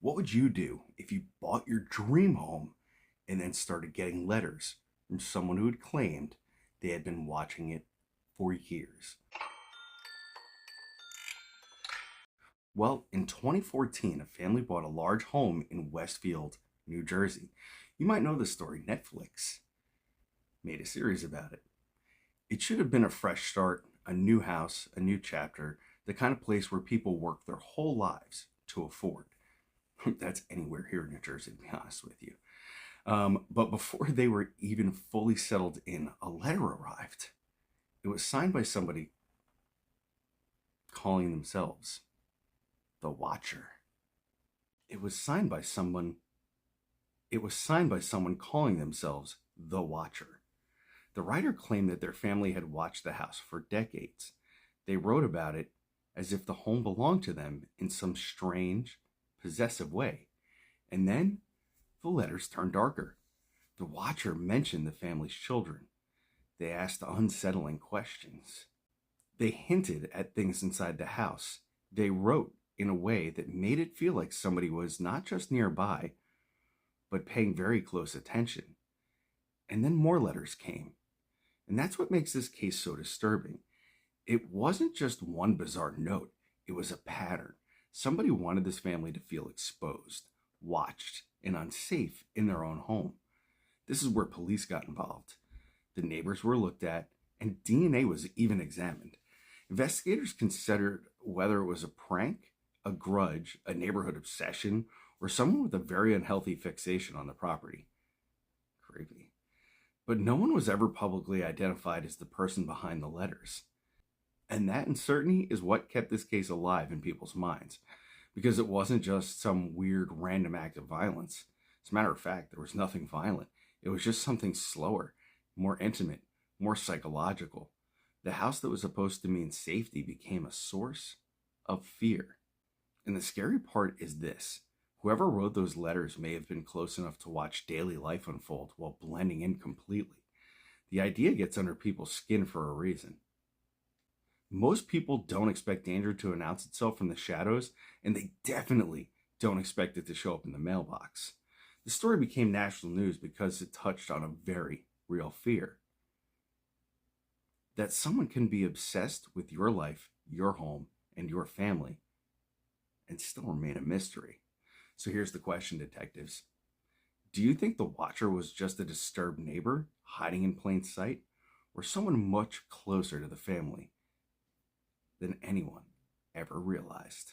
What would you do if you bought your dream home and then started getting letters from someone who had claimed they had been watching it for years? Well, in 2014, a family bought a large home in Westfield, New Jersey. You might know the story. Netflix made a series about it. It should have been a fresh start, a new house, a new chapter, the kind of place where people work their whole lives to afford. That's anywhere here in New Jersey, to be honest with you. But before they were even fully settled in, a letter arrived. It was signed by somebody calling themselves the Watcher. It was signed by someone. It was signed by someone calling themselves the Watcher. The writer claimed that their family had watched the house for decades. They wrote about it as if the home belonged to them in some strange, possessive way. And then the letters turned darker. The Watcher mentioned the family's children. They asked unsettling questions. They hinted at things inside the house. They wrote in a way that made it feel like somebody was not just nearby, but paying very close attention. And then more letters came. And that's what makes this case so disturbing. It wasn't just one bizarre note, it was a pattern. Somebody wanted this family to feel exposed, watched, and unsafe in their own home. This is where police got involved. The neighbors were looked at, and DNA was even examined. Investigators considered whether it was a prank, a grudge, a neighborhood obsession, or someone with a very unhealthy fixation on the property. Creepy. But no one was ever publicly identified as the person behind the letters. And that uncertainty is what kept this case alive in people's minds, because it wasn't just some weird random act of violence. As a matter of fact, there was nothing violent. It was just something slower, more intimate, more psychological. The house that was supposed to mean safety became a source of fear. And the scary part is this. Whoever wrote those letters may have been close enough to watch daily life unfold while blending in completely. The idea gets under people's skin for a reason. Most people don't expect danger to announce itself from the shadows, and they definitely don't expect it to show up in the mailbox. The story became national news because it touched on a very real fear. That someone can be obsessed with your life, your home, and your family, and still remain a mystery. So here's the question, detectives. Do you think the Watcher was just a disturbed neighbor hiding in plain sight, or someone much closer to the family than anyone ever realized?